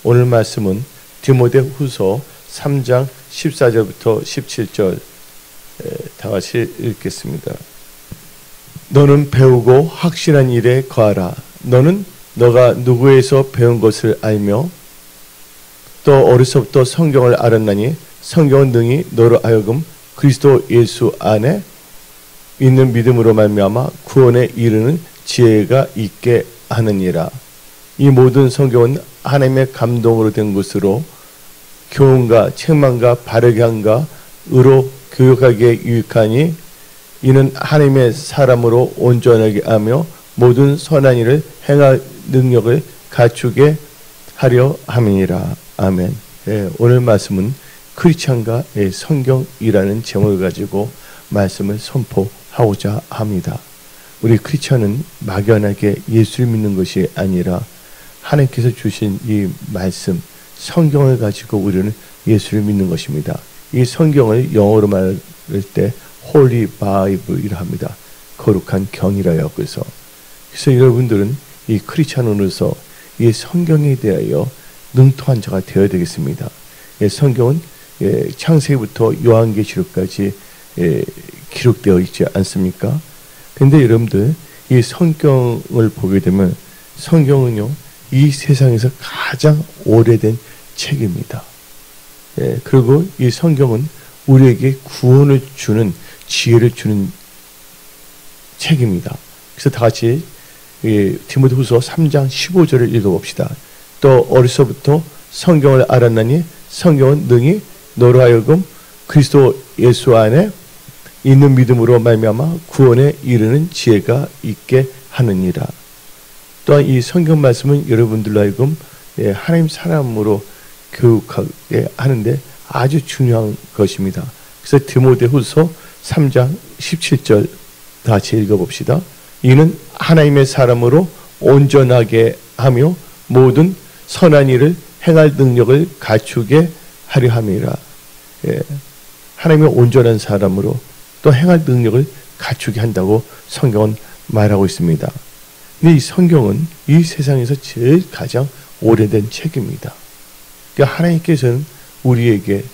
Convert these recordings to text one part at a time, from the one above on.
오늘 말씀은 디모데후서 3장 14절부터 17절 다 같이 읽겠습니다. 너는 배우고 확신한 일에 거하라. 너는 너가 누구에서 배운 것을 알며 또 어려서부터 성경을 알았나니 성경은 능히 너로 하여금 그리스도 예수 안에 있는 믿음으로 말미암아 구원에 이르는 지혜가 있게 하느니라. 이 모든 성경은 하나님의 감동으로 된 것으로 교훈과 책망과 바르게 함과 의로 교육하기에 유익하니 이는 하나님의 사람으로 온전하게 하며 모든 선한 일을 행할 능력을 갖추게 하려 함이니라. 아멘. 오늘 말씀은 크리스찬과 성경이라는 제목을 가지고 말씀을 선포하고자 합니다. 우리 크리스찬은 막연하게 예수를 믿는 것이 아니라 하나님께서 주신 이 말씀, 성경을 가지고 우리는 예수를 믿는 것입니다. 이 성경을 영어로 말할 때 Holy Bible이라 합니다. 거룩한 경이라요. 그래서 여러분들은 이 크리스찬으로서 이 성경에 대하여 능통한 자가 되어야 되겠습니다. 성경은 창세기부터 요한계시록까지 기록되어 있지 않습니까? 근데 여러분들 이 성경을 보게 되면 성경은요 이 세상에서 가장 오래된 책입니다. 그리고 이 성경은 우리에게 구원을 주는 지혜를 주는 책입니다. 그래서 다 같이 디모데후서 3장 15절을 읽어봅시다. 또 어려서부터 성경을 알았나니 성경은 능히 너로 하여금 그리스도 예수 안에 있는 믿음으로 말미암아 구원에 이르는 지혜가 있게 하느니라. 또한 이 성경 말씀은 여러분들로 하여금 하나님 사람으로 교육하게 하는데 아주 중요한 것입니다. 그래서 디모데후서 3장 17절 다 같이 읽어봅시다. 이는 하나님의 사람으로 온전하게 하며 모든 선한 일을 행할 능력을 갖추게 하려 함이라. 하나님의 온전한 사람으로 또 행할 능력을 갖추게 한다고 성경은 말하고 있습니다. 근데 이 성경은 이 세상에서 제일 가장 오래된 책입니다. 그러니까 하나님께서는 우리에게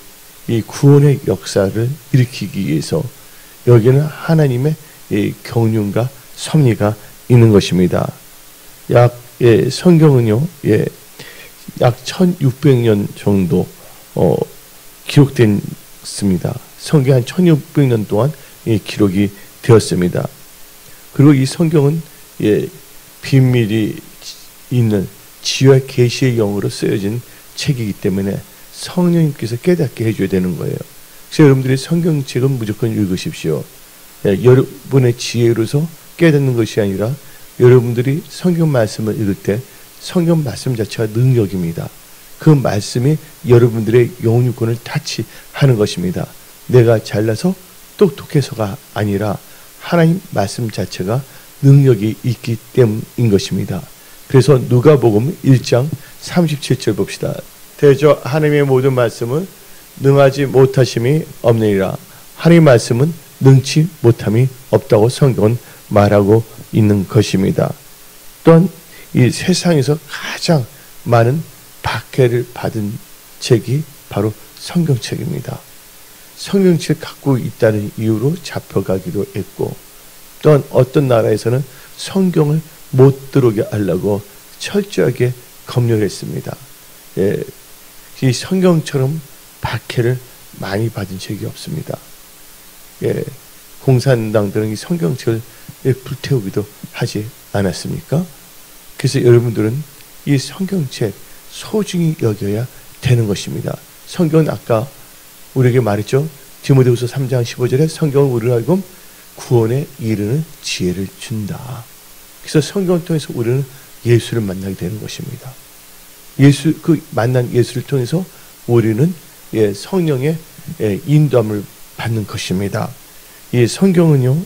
이 구원의 역사를 일으키기 위해서 여기는 하나님의 이 경륜과 섭리가 있는 것입니다. 성경은요, 약 1600년 정도 기록됐습니다. 성경 한 1600년 동안 기록이 되었습니다. 그리고 이 성경은 비밀이 있는 지혜와 계시의 영으로 쓰여진 책이기 때문에 성령님께서 깨닫게 해줘야 되는 거예요. 그래서 여러분들이 성경책은 무조건 읽으십시오. 여러분의 지혜로서 깨닫는 것이 아니라 여러분들이 성경 말씀을 읽을 때 성경 말씀 자체가 능력입니다. 그 말씀이 여러분들의 영유권을 타치하는 것입니다. 내가 잘나서 똑똑해서가 아니라 하나님 말씀 자체가 능력이 있기 때문인 것입니다. 그래서 누가복음 1장 37절 봅시다. 대저 하나님의 모든 말씀은 능하지 못하심이 없느니라. 하나님의 말씀은 능치 못함이 없다고 성경은 말하고 있는 것입니다. 또한 이 세상에서 가장 많은 박해를 받은 책이 바로 성경책입니다. 성경책 갖고 있다는 이유로 잡혀가기도 했고, 또한 어떤 나라에서는 성경을 못 들어오게 하려고 철저하게 검열했습니다. 이 성경처럼 박해를 많이 받은 책이 없습니다. 공산당들은 이 성경책을 불태우기도 하지 않았습니까? 그래서 여러분들은 이 성경책 소중히 여겨야 되는 것입니다. 성경은 아까 우리에게 말했죠. 디모데후서 3장 15절에 성경은 우리를 하여금 구원에 이르는 지혜를 준다. 그래서 성경을 통해서 우리는 예수를 만나게 되는 것입니다. 만난 예수를 통해서 우리는 성령의 인도함을 받는 것입니다. 이 성경은요,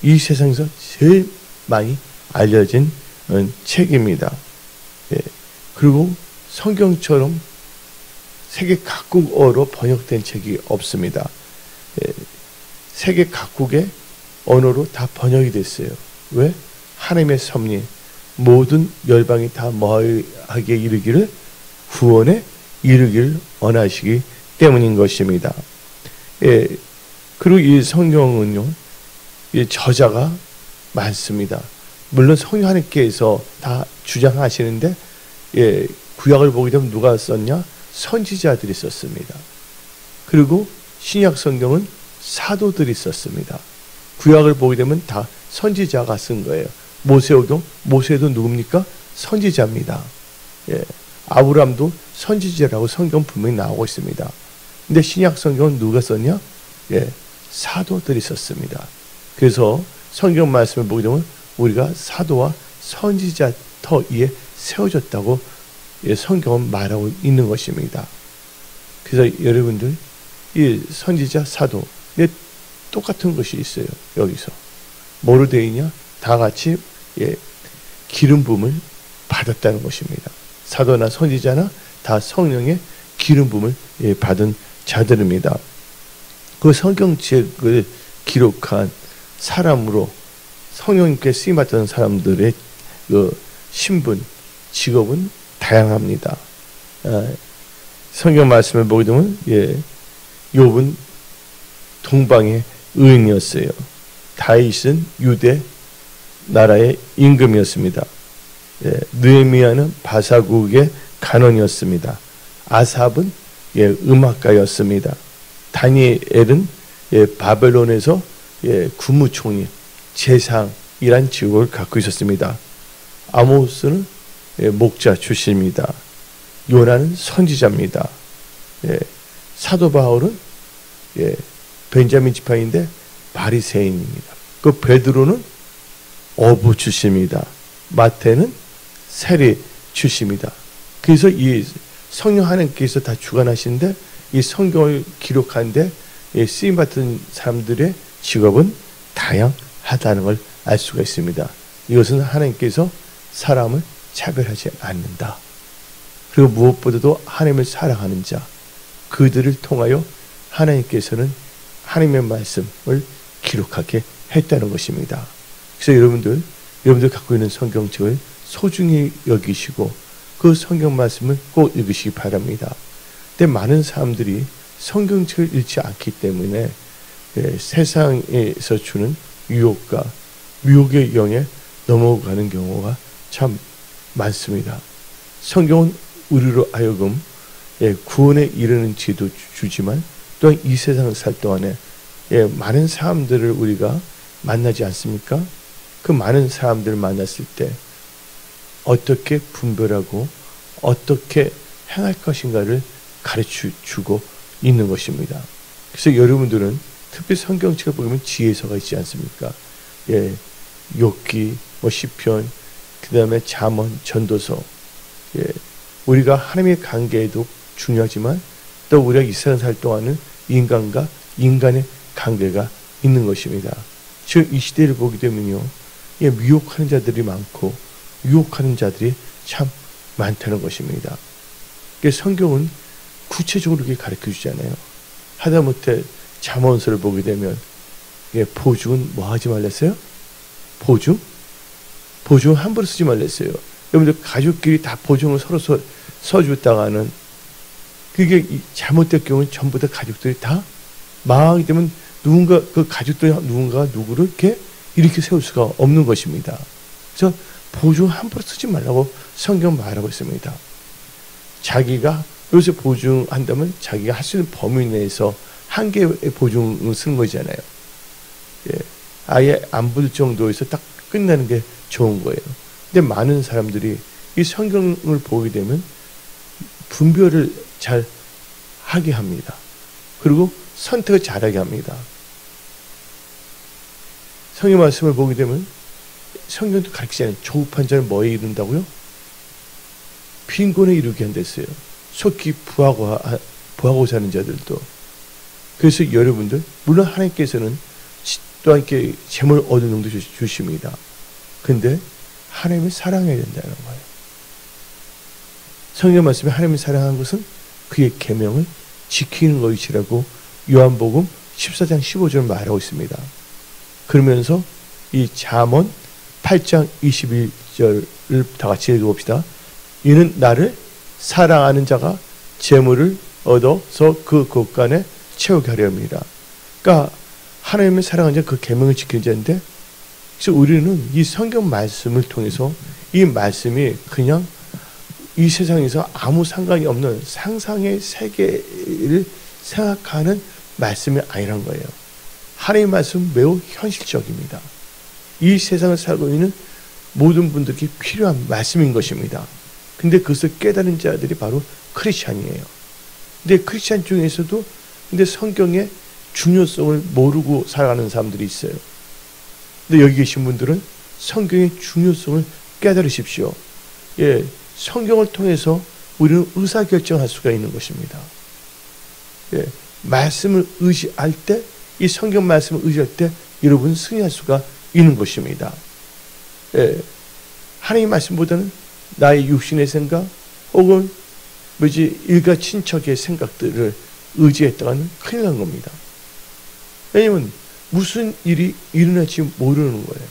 이 세상에서 제일 많이 알려진 책입니다. 그리고 성경처럼 세계 각국어로 번역된 책이 없습니다. 세계 각국의 언어로 다 번역이 됐어요. 왜? 하나님의 섭리, 모든 열방이 다 뭐하게 이르기를 구원에 이르길 원하시기 때문인 것입니다. 예, 그리고 이 성경은요, 이 저자가 많습니다. 물론 성령 하나님께서 다 주장하시는데, 예, 구약을 보게 되면 누가 썼냐? 선지자들이 썼습니다. 그리고 신약 성경은 사도들이 썼습니다. 구약을 보게 되면 다 선지자가 쓴 거예요. 모세도 누굽니까? 선지자입니다. 예, 아브라함도 선지자라고 성경 분명히 나오고 있습니다. 근데 신약 성경은 누가 썼냐? 예, 사도들이 썼습니다. 그래서 성경 말씀을 보게 되면 우리가 사도와 선지자 터 위에 세워졌다고 예, 성경은 말하고 있는 것입니다. 그래서 여러분들 이 선지자 사도 똑같은 것이 있어요. 여기서 뭐로 되어 있냐? 다 같이 예, 기름 부음을 받았다는 것입니다. 사도나 선지자나 다 성령의 기름 부음을 예, 받은 자들입니다. 그 성경책을 기록한 사람으로 성령님께 쓰임 받던 사람들의 그 신분, 직업은 다양합니다. 성경 말씀을 보게 되면 예, 욥은 동방의 의인이었어요. 다윗은 유대 나라의 임금이었습니다. 예, 느헤미야는 바사국의 간원이었습니다. 아삽은 예, 음악가였습니다. 다니엘은 예, 바벨론에서 예, 국무총리, 재상이란 직업을 갖고 있었습니다. 아모스는 예, 목자 출신입니다. 요나는 선지자입니다. 예, 사도 바울은 예, 벤자민 지파인데 바리새인입니다. 그 베드로는 어부 출신입니다. 마태는 세리 출신입니다. 그래서 이 성령 하나님께서 다 주관하시는데 이 성경을 기록하는데 쓰임 받은 사람들의 직업은 다양하다는 걸 알 수가 있습니다. 이것은 하나님께서 사람을 차별하지 않는다. 그리고 무엇보다도 하나님을 사랑하는 자, 그들을 통하여 하나님께서는 하나님의 말씀을 기록하게 했다는 것입니다. 그래서 여러분들 갖고 있는 성경책을 소중히 여기시고 그 성경 말씀을 꼭 읽으시기 바랍니다. 근데 많은 사람들이 성경책을 읽지 않기 때문에 세상에서 주는 미혹의 영에 넘어가는 경우가 참 많습니다. 성경은 우리로 하여금 구원에 이르는 지도 주지만 또한 이 세상을 살 동안에 많은 사람들을 우리가 만나지 않습니까? 그 많은 사람들을 만났을 때 어떻게 분별하고 어떻게 행할 것인가를 가르쳐주고 있는 것입니다. 그래서 여러분들은 특히 성경책을 보면 지혜서가 있지 않습니까? 예, 욥기, 시편, 그 다음에 잠언, 전도서. 예, 우리가 하나님의 관계에도 중요하지만 또 우리가 이 세상 살 동안은 인간과 인간의 관계가 있는 것입니다. 지금 이 시대를 보게 되면요, 예, 미혹하는 자들이 많고 유혹하는 자들이 참 많다는 것입니다. 성경은 구체적으로 이렇게 가르쳐 주잖아요. 하다못해 잠언서를 보게 되면 보증은 뭐 하지 말랬어요? 보증 함부로 쓰지 말랬어요. 여러분들 가족끼리 다 보증을 서로 써줬다가는 그게 잘못될 경우는 전부 다 가족들이 다 망하게 되면 누군가 그 가족들이 누군가가 누구를 이렇게 세울 수가 없는 것입니다. 그래서 보증 함부로 쓰지 말라고 성경 말하고 있습니다. 자기가 여기서 보증한다면 자기가 할 수 있는 범위 내에서 한 개의 보증을 쓰는 거잖아요. 예, 아예 안 볼 정도에서 딱 끝나는 게 좋은 거예요. 근데 많은 사람들이 이 성경을 보게 되면 분별을 잘 하게 합니다. 그리고 선택을 잘하게 합니다. 성경 말씀을 보게 되면 성경도 가르치잖아요. 조급한 자는 뭐에 이른다고요? 빈곤에 이르게 한댔어요. 속히 부하고 사는 자들도. 그래서 여러분들, 물론 하나님께서는 또한 이렇게 재물 어느 정도 주십니다. 근데 하나님을 사랑해야 된다는 거예요. 성경 말씀에 하나님을 사랑하는 것은 그의 계명을 지키는 것이라고 요한복음 14장 15절 말하고 있습니다. 그러면서 이 잠언 8장 21절을 다 같이 읽어봅시다. 이는 나를 사랑하는 자가 재물을 얻어서 그 곳간에 채우게 하려 합니다. 그러니까 하나님의 사랑하는 자 그 계명을 지키는 자인데, 그래서 우리는 이 성경 말씀을 통해서 이 말씀이 그냥 이 세상에서 아무 상관이 없는 상상의 세계를 생각하는 말씀이 아니란 거예요. 하나님의 말씀은 매우 현실적입니다. 이 세상을 살고 있는 모든 분들께 필요한 말씀인 것입니다. 근데 그것을 깨달은 자들이 바로 크리스찬이에요. 근데 크리스찬 중에서도 근데 성경의 중요성을 모르고 살아가는 사람들이 있어요. 근데 여기 계신 분들은 성경의 중요성을 깨달으십시오. 예, 성경을 통해서 우리는 의사결정할 수가 있는 것입니다. 예, 말씀을 의지할 때, 이 성경 말씀을 의지할 때 여러분 승리할 수가 있는 것입니다. 예, 하나님의 말씀보다는 나의 육신의 생각 혹은 일가 친척의 생각들을 의지했다가는 큰일 난 겁니다. 왜냐하면 무슨 일이 일어날지 모르는 거예요.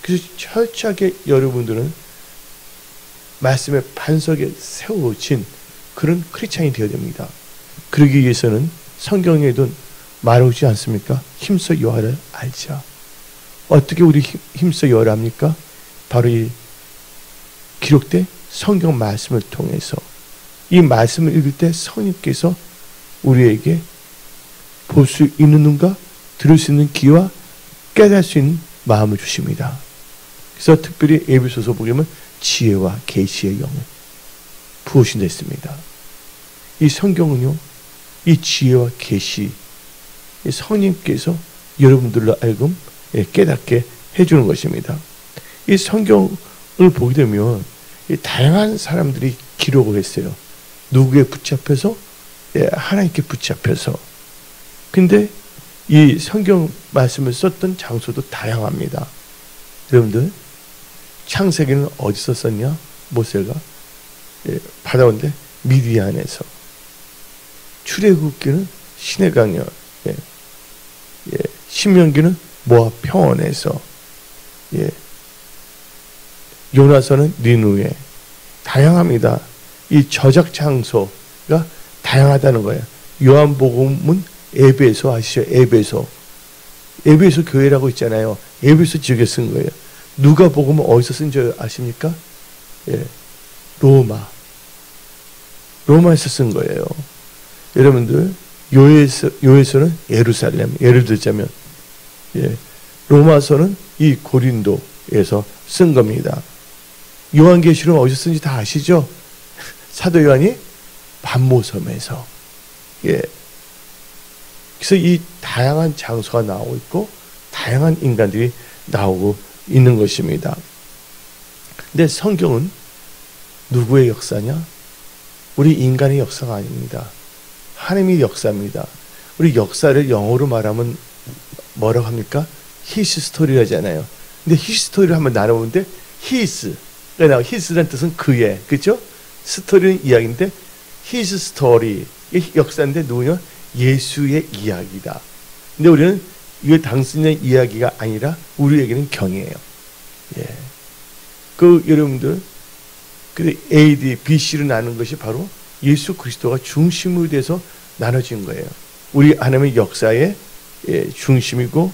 그래서 철저하게 여러분들은 말씀의 반석에 세워진 그런 크리스찬이 되어야 됩니다. 그러기 위해서는 성경에도 말하지 않습니까? 힘써 여호와를 알자. 어떻게 우리 힘써 여호와를 압니까? 바로 이 기록된 성경 말씀을 통해서, 이 말씀을 읽을 때 성령께서 우리에게 볼 수 있는 눈과 들을 수 있는 귀와 깨달을 수 있는 마음을 주십니다. 그래서 특별히 에베소서 보게 되면 지혜와 계시의 영을 부으신다 했습니다. 이 성경은요, 이 지혜와 계시, 성령께서 여러분들로 하여금 깨닫게 해주는 것입니다. 이 성경을 보게 되면 다양한 사람들이 기록을 했어요. 누구에 붙잡혀서? 하나님께 붙잡혀서. 근데 이 성경 말씀을 썼던 장소도 다양합니다. 여러분들, 창세기는 어디서 썼냐? 모세가 바다온데 미디안에서. 출애굽기는 시내강이요. 신명기는 모압 평원에서. 요나서는 니누에. 다양합니다. 이 저작 장소가 다양하다는 거예요. 요한복음은 에베소 아시죠? 에베소 교회라고 있잖아요. 에베소 지역에 쓴 거예요. 누가복음은 어디서 쓴 줄 아십니까? 로마에서 쓴 거예요. 여러분들, 요에서는 예루살렘, 예를 들자면, 로마서는 이 고린도에서 쓴 겁니다. 요한계시록은 어디서 쓴지 다 아시죠? 사도 요한이 반모섬에서. 그래서 이 다양한 장소가 나오고 있고 다양한 인간들이 나오고 있는 것입니다. 근데 성경은 누구의 역사냐? 우리 인간의 역사가 아닙니다. 하나님의 역사입니다. 우리 역사를 영어로 말하면 뭐라고 합니까? His story라고 하잖아요. 근데 His story를 한번 나눠보는데 His라는 뜻은 그의, 그렇죠? 스토리는 이야기인데 His story, 역사인데 누구냐? 예수의 이야기다. 근데 우리는 이거 당신의 이야기가 아니라 우리에게는 경이에요. 여러분들, AD, BC로 나눈 것이 바로 예수 그리스도가 중심으로 돼서 나눠진 거예요. 우리 하나님의 역사의 중심이고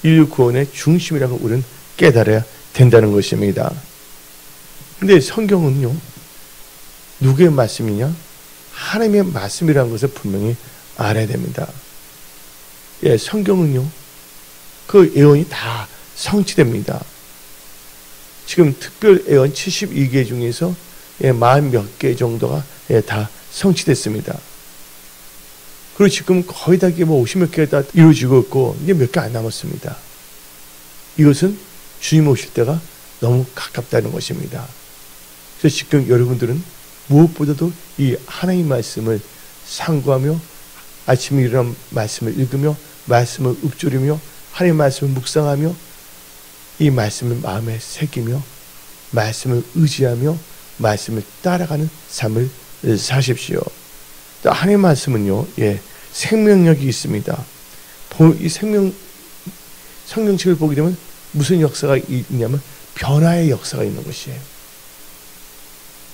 인류 구원의 중심이라고 우리는 깨달아야 된다는 것입니다. 근데 성경은요, 누구의 말씀이냐? 하나님의 말씀이라는 것을 분명히 알아야 됩니다. 성경은요, 그 예언이 다 성취됩니다. 지금 특별 예언 72개 중에서 40몇 개 정도가 다 성취됐습니다. 그리고 지금 거의 다 50몇 개가 다 이루어지고 있고 이제 몇 개 안 남았습니다. 이것은 주님 오실 때가 너무 가깝다는 것입니다. 그래서 지금 여러분들은 무엇보다도 이 하나님의 말씀을 상고하며 아침에 일어나 말씀을 읽으며 말씀을 읊조리며 하나님의 말씀을 묵상하며 이 말씀을 마음에 새기며 말씀을 의지하며 말씀을 따라가는 삶을 사십시오. 하나님의 말씀은요, 생명력이 있습니다. 이 성경책을 보게 되면 무슨 역사가 있냐면 변화의 역사가 있는 것이에요.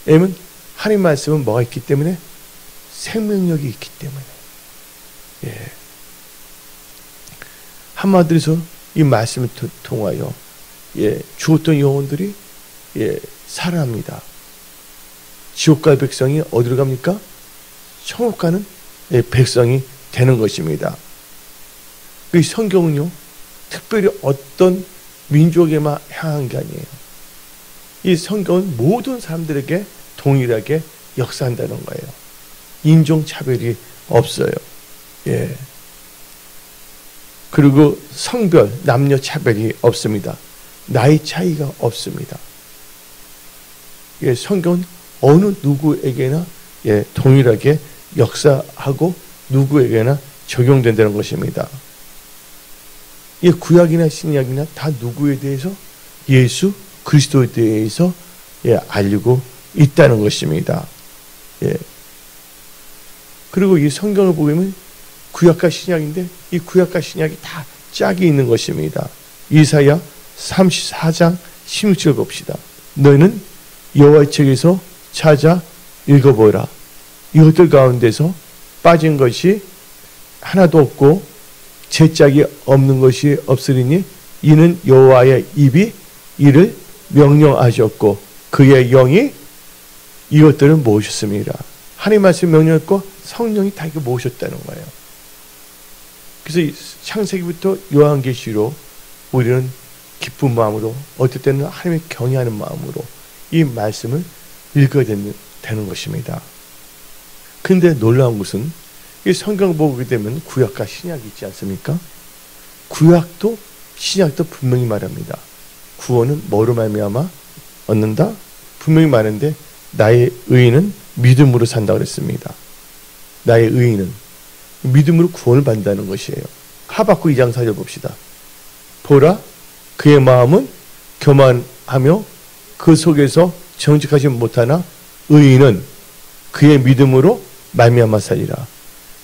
왜냐면 하나님 말씀은 뭐가 있기 때문에? 생명력이 있기 때문에. 예. 한마디로 해서 이 말씀을 통하여 죽었던 영혼들이 살아납니다. 지옥 갈 백성이 어디로 갑니까? 천국 가는 백성이 되는 것입니다. 이 성경은요, 특별히 어떤 민족에만 향한 게 아니에요. 이 성경은 모든 사람들에게 동일하게 역사한다는 거예요. 인종차별이 없어요. 예. 그리고 성별, 남녀 차별이 없습니다. 나이 차이가 없습니다. 예, 성경은 어느 누구에게나 동일하게 역사하고 누구에게나 적용된다는 것입니다. 이 구약이나 신약이나 다 누구에 대해서? 예수 그리스도에 대해서 알리고 있다는 것입니다. 예. 그리고 이 성경을 보면 구약과 신약인데 이 구약과 신약이 다 짝이 있는 것입니다. 이사야 34장 16절 봅시다. 너희는 여호와의 책에서 찾아 읽어보라. 이것들 가운데서 빠진 것이 하나도 없고 제짝이 없는 것이 없으리니 이는 여호와의 입이 이를 명령하셨고 그의 영이 이것들을 모으셨습니다. 하나님 말씀 명령했고 성령이 다 이렇게 모으셨다는 거예요. 그래서 이 창세기부터 요한계시로 우리는 기쁜 마음으로, 어떨 때는 하나님을 경외하는 마음으로 이 말씀을 읽어야 되는 것입니다. 근데 놀라운 것은 이 성경을 보게 되면 구약과 신약이 있지 않습니까? 구약도 신약도 분명히 말합니다. 구원은 뭐로 말미암아 얻는다? 분명히 말하는데 나의 의인은 믿음으로 산다고 그랬습니다. 나의 의인은 믿음으로 구원을 받는다는 것이에요. 하박국 2장 4절 봅시다. 보라, 그의 마음은 교만하며 그 속에서 정직하지 못하나 의인은 그의 믿음으로 말미암아 살리라.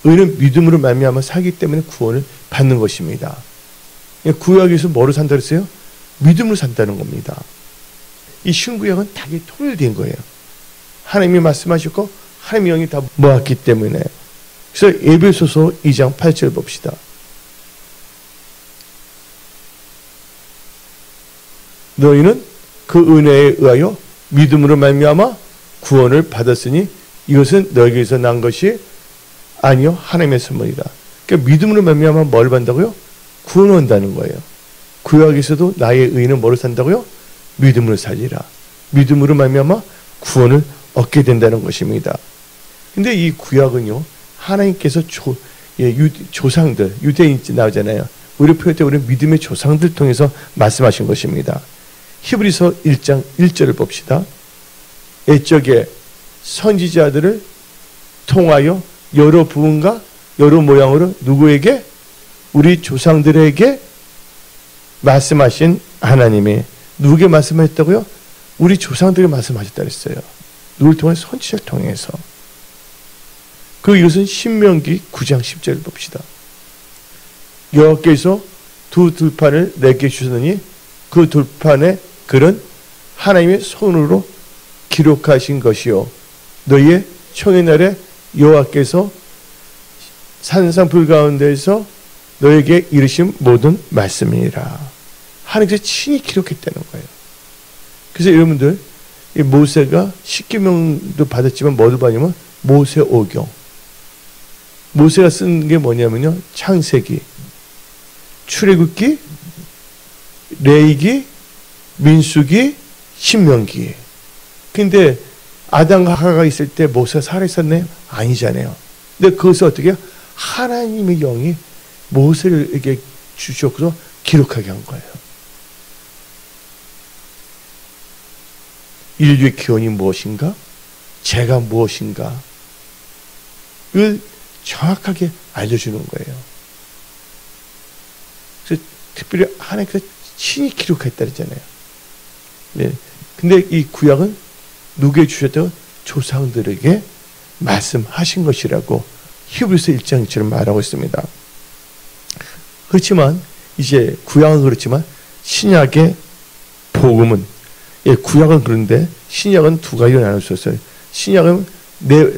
의인은 믿음으로 말미암아 살기 때문에 구원을 받는 것입니다. 구약에서 뭐로 산다 그랬어요? 믿음으로 산다는 겁니다. 이 신구약은 다 통일된 거예요. 하나님이 말씀하셨고 하나님의 영이 다 모았기 때문에. 그래서 에베소서 2장 8절 봅시다. 너희는 그 은혜에 의하여 믿음으로 말미암아 구원을 받았으니 이것은 너희에게서 난 것이 아니요 하나님의 선물이다. 그러니까 믿음으로 말미암아 뭘 받는다고요? 구원을 얻는다는 거예요. 구약에서도 나의 의인은 뭐로 산다고요? 믿음으로 살리라. 믿음으로 말미암아 구원을 얻게 된다는 것입니다. 근데 이 구약은요, 하나님께서 조상들, 유대인 나오잖아요. 우리 표현 때 우리 믿음의 조상들 통해서 말씀하신 것입니다. 히브리서 1장 1절을 봅시다. 옛적에 선지자들을 통하여 여러 부분과 여러 모양으로 누구에게? 우리 조상들에게 말씀하신 하나님이 누구에게 말씀하셨다고요? 우리 조상들에게 말씀하셨다 그랬어요. 누굴 통해? 선지자를 통해서. 이것은 신명기 9장 10절을 봅시다. 여호와께서 두 들판을 내게 주셨느니 그 들판의 글은 하나님의 손으로 기록하신 것이요 너희의 총의 날에 여호와께서 산상불 가운데에서 너에게 이르신 모든 말씀이니라. 하나님께서 친히 기록했다는 거예요. 그래서 여러분들 이 모세가 십계명도 받았지만 뭐를 받냐면 모세오경. 모세가 쓴 게 뭐냐면요, 창세기, 출애굽기, 레위기, 민수기, 신명기. 근데 아담과 하가가 있을 때 모세가 살아있었나요? 아니잖아요. 근데 그것을 어떻게 해요? 하나님의 영이 모세에게 주셨고 기록하게 한 거예요. 인류의 기원이 무엇인가? 죄가 무엇인가? 을 정확하게 알려주는 거예요. 그래서 특별히 하나님께서 친히 기록했다 그랬잖아요. 네. 근데 이 구약은 누구에게 주셨다고? 조상들에게 말씀하신 것이라고 히브리서 1장 2절을 말하고 있습니다. 그렇지만 이제 구약은 그렇지만 신약의 복음은 예, 구약은 그런데 신약은 두 가지로 나눌 수 있어요. 신약은 네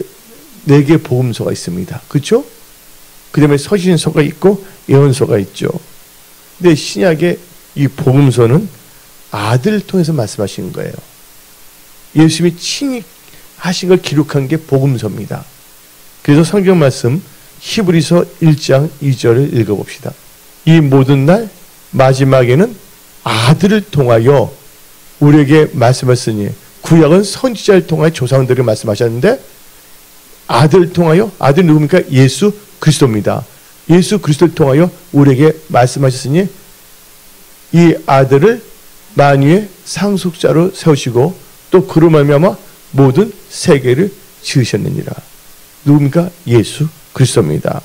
개 복음서가 있습니다. 그렇죠? 그 다음에 서신서가 있고 예언서가 있죠. 근데 신약의 이 복음서는 아들을 통해서 말씀하신 거예요. 예수님이 친히 하신 걸 기록한 게 복음서입니다. 그래서 성경 말씀 히브리서 1장 2절을 읽어봅시다. 이 모든 날 마지막에는 아들을 통하여 우리에게 말씀하시니, 구약은 선지자를 통하여 조상들에게 말씀하셨는데 아들을 통하여, 아들이 누굽니까? 예수 그리스도입니다. 예수 그리스도를 통하여 우리에게 말씀하셨으니 이 아들을 만유의 상속자로 세우시고 또 그로 말미암아 모든 세계를 지으셨느니라. 누굽니까? 예수 그리스도입니다.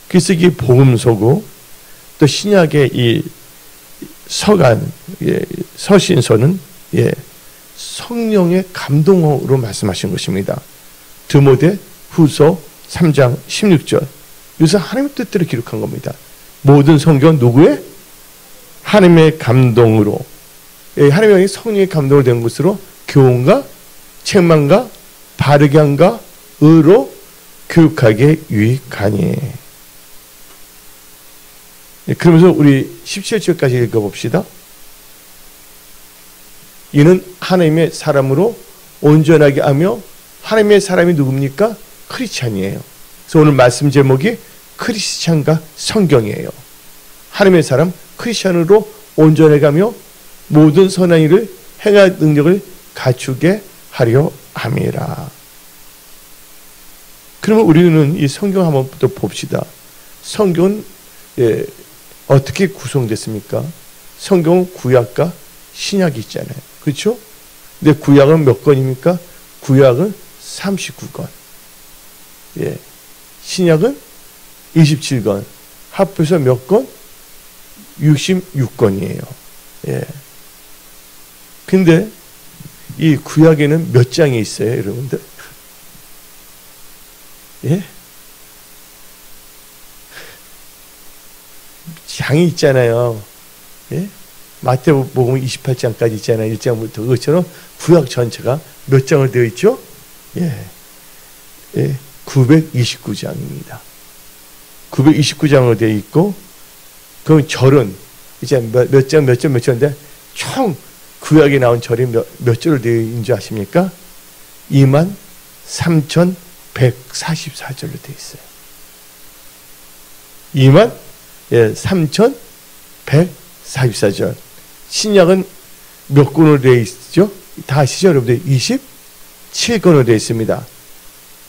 그래서 이게 복음서고, 또 신약의 이 서간, 서신서는 성령의 감동으로 말씀하신 것입니다. 디모데 후서 3장 16절. 여기서 하나님의 뜻대로 기록한 겁니다. 모든 성경은 누구의? 하나님의 감동으로, 하나님의 성령의 감동으로 된 것으로 교훈과 책망과 바르게 함과 의로 교육하게 유익하니. 그러면서 우리 17절까지 읽어봅시다. 이는 하나님의 사람으로 온전하게 하며, 하나님의 사람이 누굽니까? 크리스찬이에요. 그래서 오늘 말씀 제목이 크리스찬과 성경이에요. 하나님의 사람 크리스찬으로 온전하게 하며 모든 선한 일을 행할 능력을 갖추게 하려 함이라. 그러면 우리는 이 성경 한번 또 봅시다. 성경은 어떻게 구성됐습니까? 성경은 구약과 신약이 있잖아요. 그렇죠? 근데 구약은 몇 권입니까? 구약은 39권. 신약은 27권. 합해서 몇 권? 66권이에요. 근데 이 구약에는 몇 장이 있어요, 여러분들? 장이 있잖아요. 마태복음 28장까지 있잖아요. 1장부터. 그것처럼 구약 전체가 몇 장으로 되어 있죠? 929장입니다. 929장으로 되어 있고, 그럼 절은 이제 몇 장인데 총 구약에 나온 절이 몇 절로 되어 있는 줄 아십니까? 23,144절로 되어 있어요. 23,144절. 신약은 몇 권으로 되어 있죠? 다 아시죠, 여러분들? 27권으로 되어 있습니다.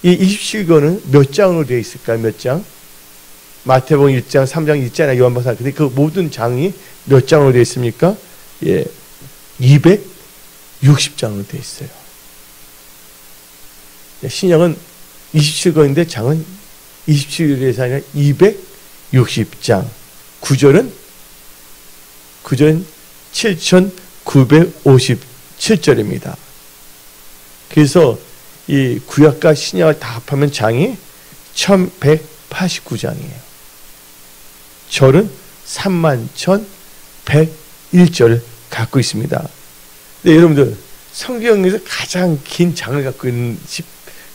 이 27권은 몇 장으로 되어 있을까요? 몇 장? 마태복음 1장, 3장 있잖아요. 요한복음. 근데 그 모든 장이 몇 장으로 되어 있습니까? 260장으로 되어 있어요. 신약은 27권인데 장은 27절에서 아니라 260장. 구절은 7,957절입니다. 그래서 이 구약과 신약을 다 합하면 장이 1,189장이에요. 절은 31,101절을 갖고 있습니다. 네, 여러분들, 성경에서 가장 긴 장을 갖고 있는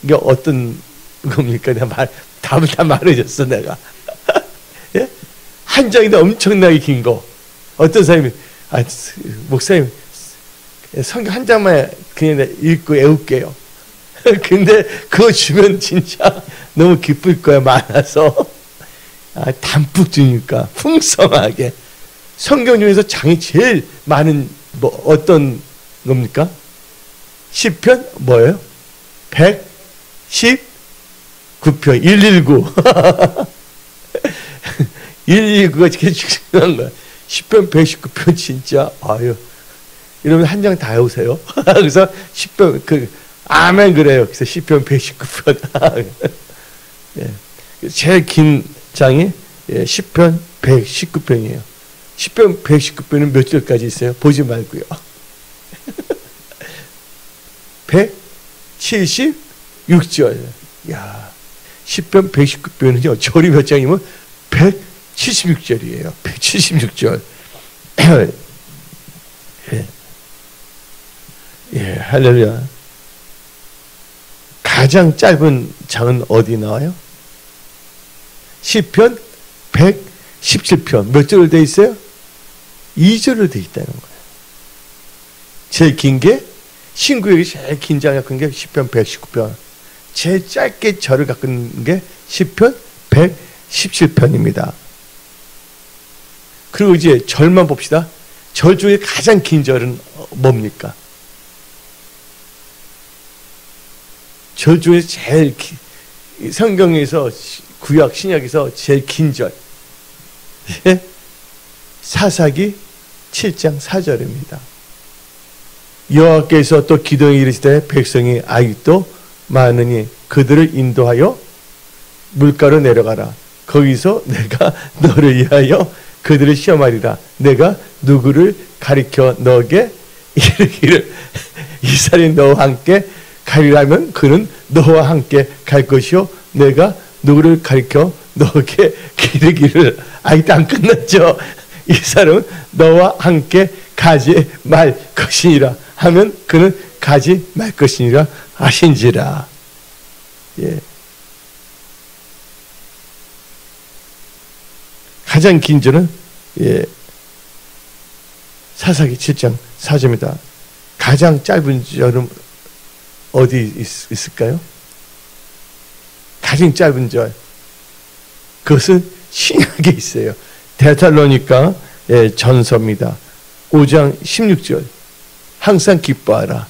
게 어떤 겁니까? 내가 답을 다 말해줬어, 내가. 한 장인데 엄청나게 긴 거. 어떤 사람이, 목사님, 성경 한 장만 그냥 읽고 애울게요. 근데 그거 주면 진짜 너무 기쁠 거야, 많아서. 담뿍 주니까, 풍성하게. 성경 중에서 장이 제일 많은, 어떤 겁니까? 시편 뭐예요? 119편, 119. 119가 제일 중요한 거야. 시편 119편 진짜, 여러분 한 장 다 외우세요. 그래서 시편, 아멘 그래요. 그래서 시편 119편. 제일 긴 장이 시편 119편이에요. 시편 119편은 몇 절까지 있어요? 보지 말고요. 176절. 야, 시편 119편은요, 절이 몇 장이면 176절이에요. 176절. 예, 할렐루야. 가장 짧은 장은 어디 나와요? 시편 117편. 몇 절로 되어 있어요? 2절로 되어 있다는 거예요. 제일 긴 게, 신구역이 제일 긴 장이 갖고 있는 게 시편 119편. 제일 짧게 절을 갖고 있는 게 시편 117편입니다. 그리고 이제 절만 봅시다. 절 중에 가장 긴 절은 뭡니까? 절 중에 제일 성경에서 구약 신약에서 제일 긴 절. 사사기 7장 4절입니다. 여호와께서 또 기도에 이르시되 백성이 아직도 많으니 그들을 인도하여 물가로 내려가라. 거기서 내가 너를 위하여 그들을 시험하리라. 내가 누구를 가리켜 너에게 이르기를 이스라엘이 너와 함께 가리라면 그는 너와 함께 갈 것이요 내가 누구를 가리켜 너에게 이르기를 아직도 안 끝났죠. 이 사람은 너와 함께 가지 말 것이니라 하면 그는 가지 말 것이니라 하신지라. 예. 가장 긴 절은 사사기 7장 4절입니다. 가장 짧은 절은 어디 있을까요? 가장 짧은 절. 그것은 신약에 있어요. 데살로니가 전서입니다. 5장 16절. 항상 기뻐하라.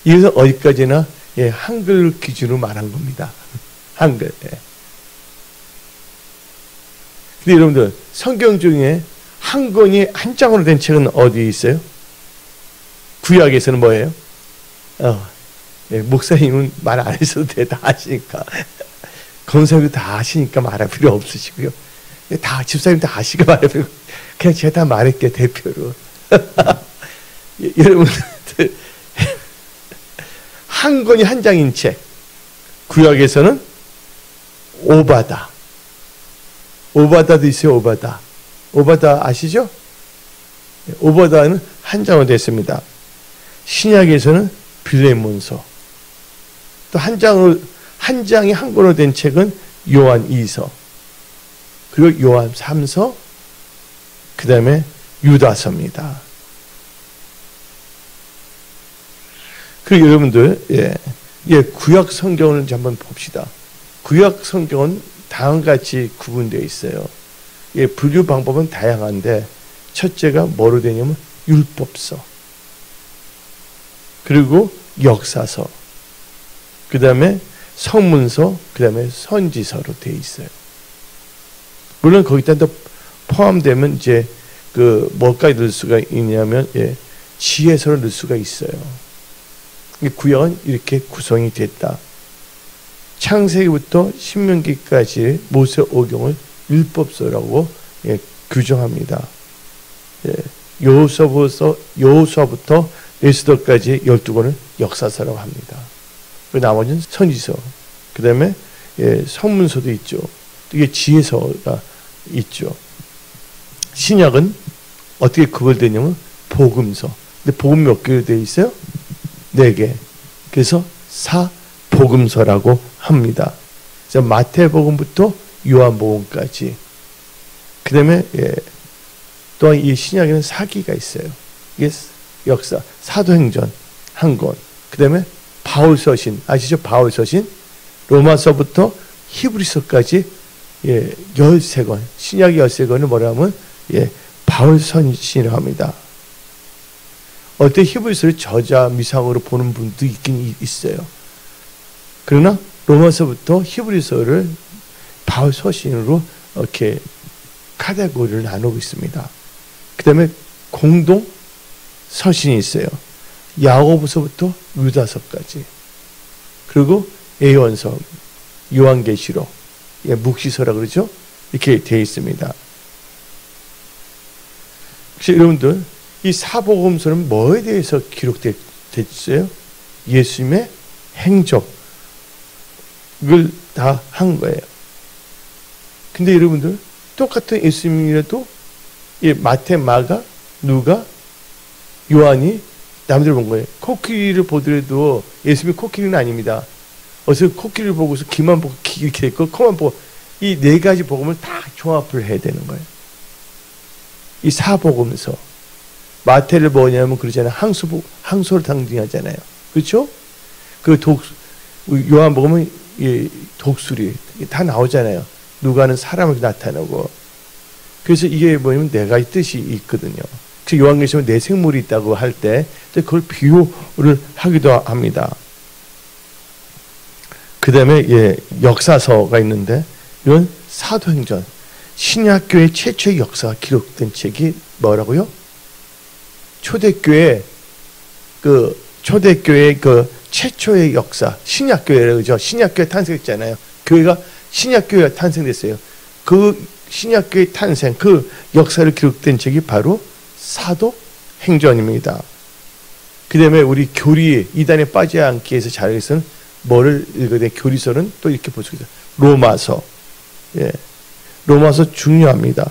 이것은 어디까지나 한글 기준으로 말한 겁니다. 한글. 근데 여러분들 성경 중에 한 권이 한 장으로 된 책은 어디 있어요? 구약에서는 뭐예요? 목사님은 말 안 해서도 돼. 다 아시니까. 권사님도 다 아시니까 말할 필요 없으시고요. 다 집사님 다 아시니까 말할 필요 그냥 제가 다 말할게요. 대표로. 여러분들 한 권이 한 장인 책. 구약에서는 오바다. 오바다도 있어요. 오바다. 오바다 아시죠? 오바다는 한 장으로 됐습니다. 신약에서는 빌레몬서. 또 한 장이 한 권으로 된 책은 요한 2서. 그리고 요한 3서. 그 다음에 유다서입니다. 그리고 여러분들, 구약 성경을 한번 봅시다. 구약 성경은 다음과 같이 구분되어 있어요. 분류 방법은 다양한데, 첫째가 뭐로 되냐면 율법서. 그리고 역사서. 그 다음에 성문서, 그 다음에 선지서로 되어 있어요. 물론 거기다 또 포함되면 이제 뭐까지 넣을 수가 있냐면, 지혜서를 넣을 수가 있어요. 구약은 이렇게 구성이 됐다. 창세기부터 신명기까지 모세오경을 율법서라고 규정합니다. 여호수아부터 에스더까지 12권을 역사서라고 합니다. 나머지는 선지서, 그 다음에 성문서도 있죠. 이게 지혜서가 있죠. 신약은 어떻게 구별되냐면 복음서. 근데 복음이 몇 개로 되어 있어요? 4개. 그래서 사복음서라고 합니다. 그래서 마태복음부터 요한복음까지. 그 다음에 또한 이 신약에는 사기가 있어요. 이게 역사, 사도행전 한 권. 그 다음에 바울서신, 아시죠? 바울서신. 로마서부터 히브리서까지 13권. 신약의 13권을 뭐라 하면 바울서신이라고 합니다. 어때 히브리서를 저자 미상으로 보는 분도 있긴 있어요. 그러나 로마서부터 히브리서를 바울서신으로 이렇게 카테고리를 나누고 있습니다. 그 다음에 공동 서신이 있어요. 야고보서부터 유다서까지. 그리고 예언서, 요한계시록, 묵시서라 그러죠? 이렇게 되어 있습니다. 혹시 여러분들 이 사복음서는 뭐에 대해서 기록됐어요? 예수님의 행적을 다 한 거예요. 근데 여러분들 똑같은 예수님이라도 마태, 마가, 누가, 요한이 남들 본 거예요. 코끼리를 보더라도 예수님이 코끼리는 아닙니다. 어서 코끼리를 보고서 귀만 보고 이렇게 됐고 코만 보고 이 네 가지 복음을 다 종합을 해야 되는 거예요. 이 사복음서. 마태를 뭐냐면 그러잖아요. 항소를 상징하잖아요. 그렇죠? 요한복음은 이 독수리 다 나오잖아요. 누가는 사람을 나타내고. 그래서 이게 뭐냐면 네 가지 뜻이 있거든요. 그 요한계시록에 네 생물이 있다고 할 때 그걸 비유를 하기도 합니다. 그 다음에 역사서가 있는데 이건 사도행전. 신약교회 최초의 역사가 기록된 책이 뭐라고요? 초대교회 최초의 역사, 신약교회죠. 신약교회 탄생했잖아요. 교회가 신약교회가 탄생됐어요. 그 신약교회 탄생, 그 역사를 기록된 책이 바로 사도행전입니다. 그 다음에 우리 교리, 이단에 빠지지 않기 위해서 잘 알기 위해서는 뭐를 읽어야 돼? 교리서는 또 이렇게 볼 수 있어요. 로마서. 로마서 중요합니다.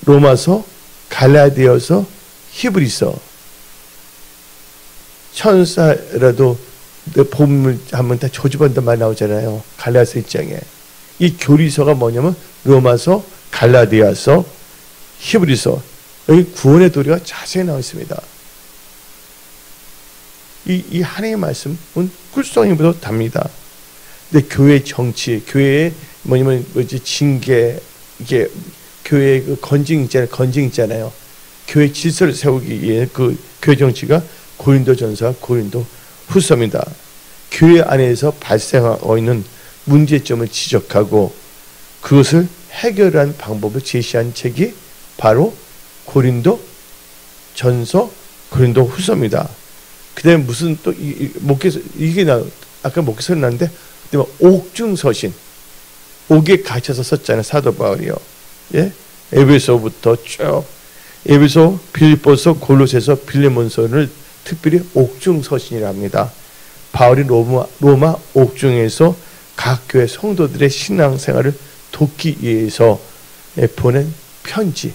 로마서, 갈라디아서, 히브리서. 천사라도 복음을 하면 다 저주받는단 말 나오잖아요. 갈라디아서 1장에. 이 교리서가 뭐냐면 로마서, 갈라디아서, 히브리서. 여기 구원의 도리가 자세히 나와 있습니다. 이 하나님의 말씀은 꿀송이보다 답니다. 근데 교회 정치, 교회의 징계, 이게 교회의 그 건징 있잖아요. 교회 질서를 세우기 위해 그 교회 정치가 고린도전서, 고린도후서입니다. 교회 안에서 발생하고 있는 문제점을 지적하고 그것을 해결하는 방법을 제시한 책이 바로 고린도전서, 고린도후서입니다. 그다음에 무슨 또 이게 아까 목회서는 나는데 옥중서신, 옥에 갇혀서 썼잖아요. 사도 바울이요. 에베소부터 쭉 에베소, 빌립보서, 골로새서, 빌레몬서를 특별히 옥중서신이라 합니다. 바울이 로마 옥중에서 각 교회 성도들의 신앙생활을 돕기 위해서 보낸 편지.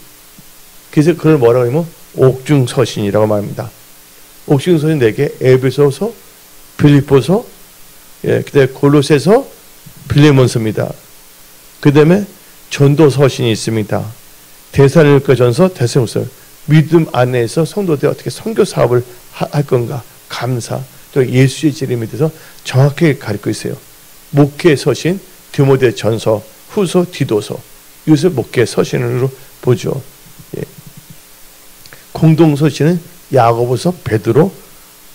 그래서 그걸 뭐라고 하면 옥중서신이라고 말합니다. 옥중서신 4개, 에베소서, 빌립보서, 그다음에 골로새서, 빌레몬서입니다. 그 다음에 전도서신이 있습니다. 데살로니가전서, 데살로니가서. 믿음 안에서 성도들이 어떻게 선교 사업을 할 건가, 감사, 또 예수의 재림에 대해서 정확하게 가르치고 있어요. 목회서신, 디모데전서, 후서, 디도서. 이것을 목회서신으로 보죠. 공동서신은 야고보서, 베드로,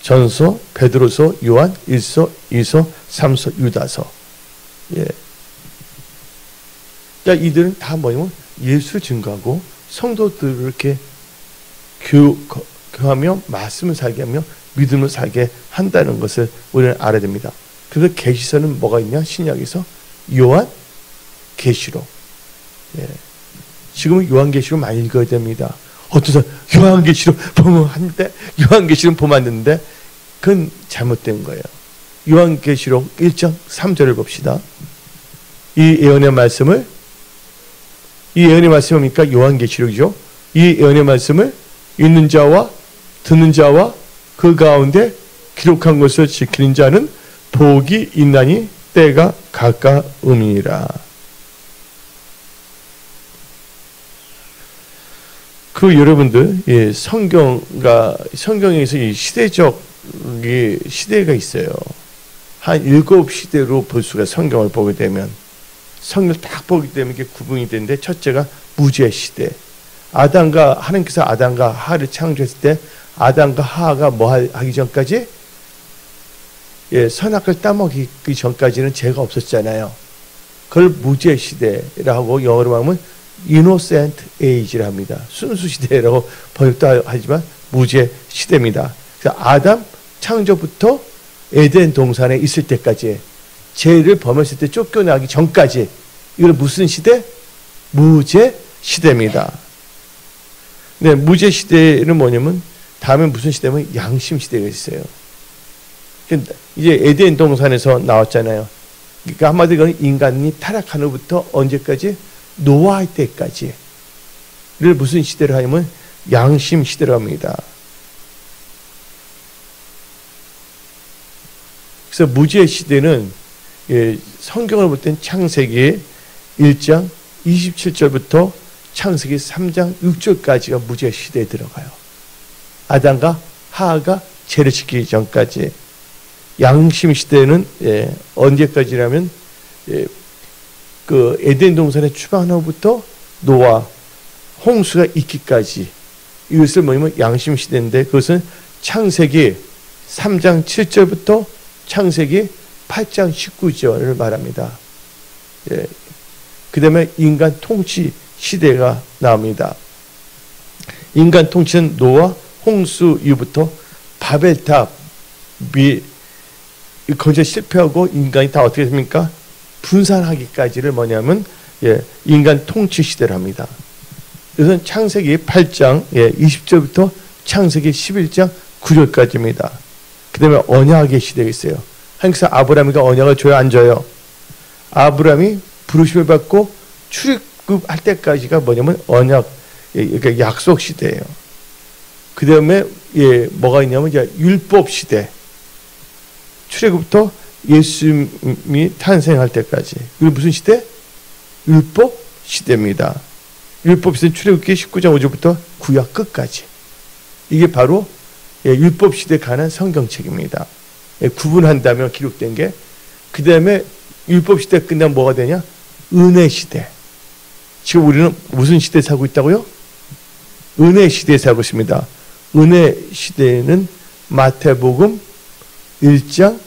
전서, 베드로서, 요한, 1서, 2서, 3서, 유다서. 이들은 다 뭐냐면 예수 증거하고 성도들을 이렇게 교하며 말씀을 살게 하며 믿음을 살게 한다는 것을 우리는 알아야 됩니다. 그래서 계시서는 뭐가 있냐? 신약에서 요한 계시록. 지금은 요한 계시록 많이 읽어야 됩니다. 어떤 사람 요한 계시록 보면 한데 요한 계시록 보면 안 되는데 그건 잘못된 거예요. 요한 계시록 1장 3절을 봅시다. 이 예언의 말씀을 뭡니까? 요한 계시록이죠. 이 예언의 말씀을 읽는 자와 듣는 자와 그 가운데 기록한 것을 지키는 자는 복이 있나니 때가 가까움이라. 여러분들 성경에서 이 시대가 있어요. 한 7시대로 볼 수가 성경을 보게 되면 성경을 딱 보게 되면 이게 구분이 되는데 첫째가 무죄 시대. 하나님께서 아담과 하와를 창조했을 때 아담과 하와가 뭐 하기 전까지 선악을 따먹기 전까지는 죄가 없었잖아요. 그걸 무죄 시대라고 영어로 하면 innocent age라 합니다. 순수 시대라고 번역도 하지만 무죄 시대입니다. 그래서 아담 창조부터 에덴 동산에 있을 때까지 죄를 범했을 때 쫓겨나기 전까지 이걸 무슨 시대? 무죄 시대입니다. 네, 무죄 시대는 뭐냐면 다음에 무슨 시대면 양심 시대가 있어요. 이제 에덴 동산에서 나왔잖아요. 그러니까 한마디로 인간이 타락한 후부터 언제까지? 노아의 때까지를 무슨 시대로 하냐면 양심 시대로 합니다. 그래서 무지의 시대는 성경을 볼 땐 창세기 1장 27절부터 창세기 3장 6절까지가 무지의 시대에 들어가요. 아담과 하하가 죄를 지키기 전까지. 양심 시대는 언제까지라면 그 에덴 동산의 추방한 후부터 노아, 홍수가 있기까지. 이것을 뭐냐면 양심 시대인데, 그것은 창세기 3장 7절부터 창세기 8장 19절을 말합니다. 그 다음에 인간 통치 시대가 나옵니다. 인간 통치는 노아, 홍수 이후부터 바벨탑이 거기서 실패하고 인간이 다 어떻게 됩니까? 분산하기까지를 뭐냐면 인간 통치 시대를 합니다. 이것은 창세기 8장 20절부터 창세기 11장 9절까지입니다. 그 다음에 언약의 시대가 있어요. 하나님께서 아브라함에게 언약을 줘야 안 줘요? 아브라함이 부르심을 받고 출애굽할 때까지가 뭐냐면 언약, 그러니까 약속 시대예요. 그 다음에 뭐가 있냐면 이제 율법 시대. 출애굽부터 예수님이 탄생할 때까지. 이게 무슨 시대? 율법 시대입니다. 율법 시대 출애굽기 19장 5절부터 구약 끝까지. 이게 바로 율법 시대에 관한 성경책입니다. 구분한다면 기록된 게. 그 다음에 율법 시대 끝나면 뭐가 되냐? 은혜 시대. 지금 우리는 무슨 시대에 살고 있다고요? 은혜 시대에 살고 있습니다. 은혜 시대에는 마태복음 1장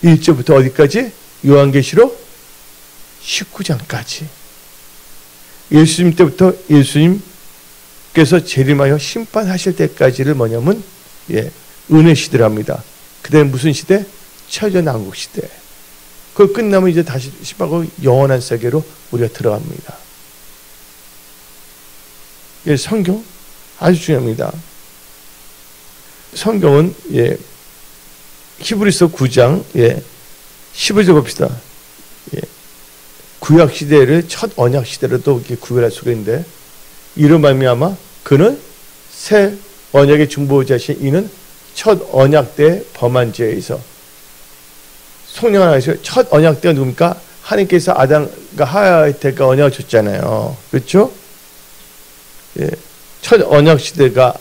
1절부터 어디까지? 요한계시록 19장까지. 예수님 때부터 예수님께서 재림하여 심판하실 때까지를 뭐냐면 은혜 시대랍니다. 그 다음에 무슨 시대? 천년왕국 시대. 그걸 끝나면 이제 다시 심판하고 영원한 세계로 우리가 들어갑니다. 성경 아주 중요합니다. 성경은 히브리서 9장 15절 봅시다. 구약 시대를 첫 언약 시대로도 이렇게 구별할 수가 있는데, 이로 말미암아 그는 새 언약의 중보자신 이는 첫 언약 때 범한 죄에 있어. 성령 하나님께서 첫 언약 때가 누굽니까? 하나님께서 아담과 하와한테가 언약을 줬잖아요. 그렇죠? 첫 언약 시대가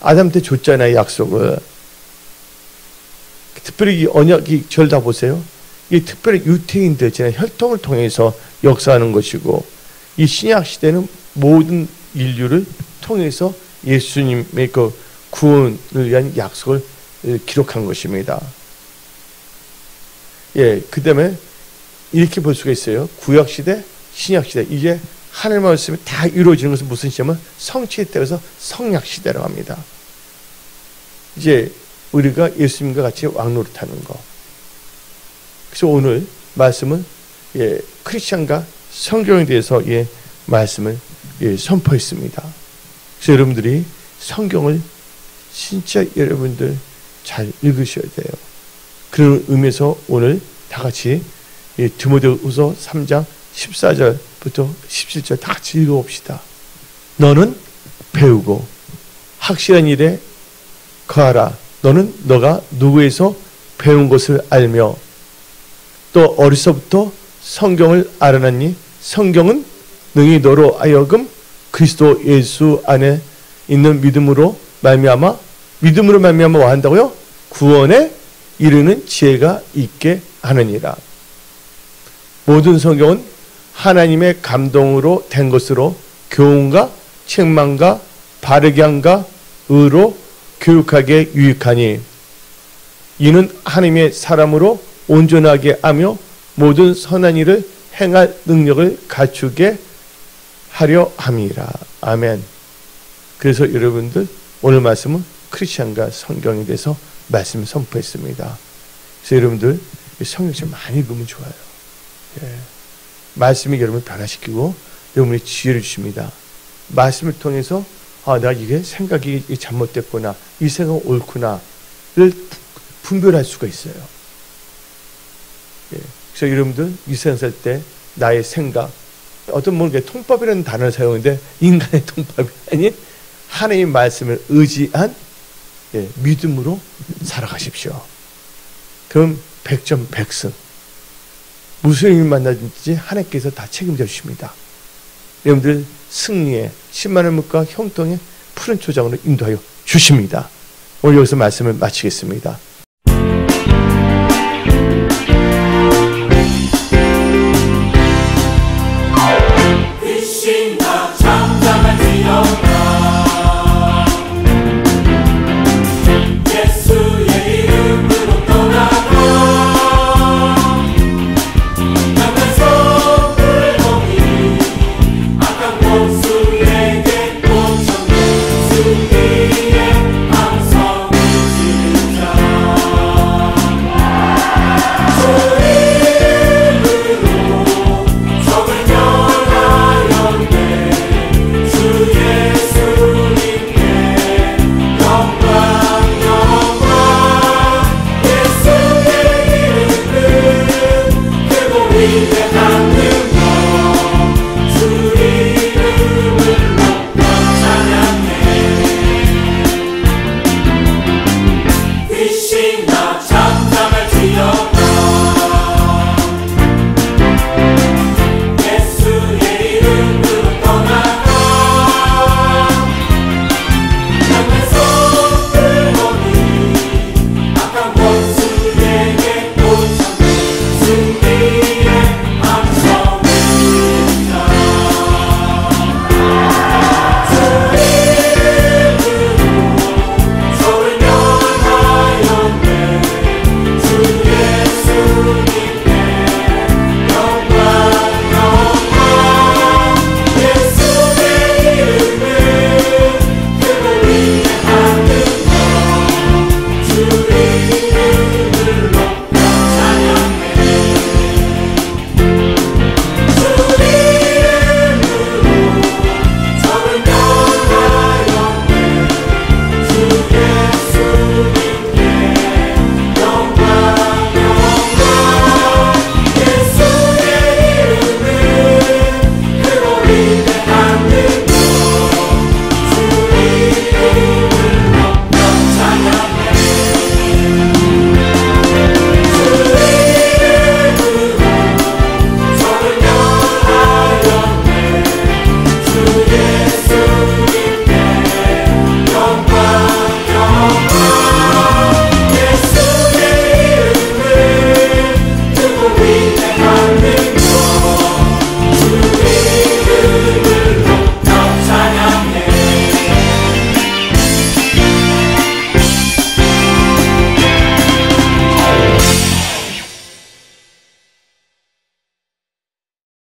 아담한테 줬잖아요, 약속을. 특별히 이 언약이 절 다 보세요. 이 특별히 유태인들 혈통을 통해서 역사하는 것이고, 이 신약 시대는 모든 인류를 통해서 예수님의 그 구원을 위한 약속을 기록한 것입니다. 그 다음에 이렇게 볼 수가 있어요. 구약 시대, 신약 시대. 이제 하늘 말씀이 다 이루어지는 것은 무슨 시대면 성취에 따라서 성약 시대라고 합니다. 이제 우리가 예수님과 같이 왕노릇하는 거. 그래서 오늘 말씀은 크리스천과 성경에 대해서 말씀을 선포했습니다. 그래서 여러분들이 성경을 진짜 여러분들 잘 읽으셔야 돼요. 그런 의미에서 오늘 다 같이 디모데후서 3장 14절부터 17절 다 같이 읽어봅시다. 너는 배우고 확실한 일에 거하라. 너는 너가 누구에서 배운 것을 알며 또 어려서부터 성경을 알아놨니? 성경은 능히 너로 하여금 그리스도 예수 안에 있는 믿음으로 말미암아 뭐 한다고요? 구원에 이르는 지혜가 있게 하느니라. 모든 성경은 하나님의 감동으로 된 것으로 교훈과 책망과 바르게 함과 의로 교육하게 유익하니 이는 하나님의 사람으로 온전하게 하며 모든 선한 일을 행할 능력을 갖추게 하려 함이라. 아멘. 그래서 여러분들 오늘 말씀은 크리스천과 성경에 대해서 말씀을 선포했습니다. 그래서 여러분들 성경 좀 많이 읽으면 좋아요. 말씀이 여러분을 변화시키고 여러분의 지혜를 주십니다. 말씀을 통해서 내가 이게 생각이 잘못됐구나, 이 생각은 옳구나를 분별할 수가 있어요. 그래서 여러분들 이 세상 살 때 나의 생각, 어떤 분은 통법이라는 단어를 사용하는데 인간의 통법이 아닌 하나님의 말씀을 의지한 믿음으로 살아가십시오. 그럼 백전백승. 무슨 일을 만나든지 하나님께서 다 책임져 주십니다. 여러분들 승리의 10만원 물가 형통의 푸른 초장으로 인도하여 주십니다. 오늘 여기서 말씀을 마치겠습니다.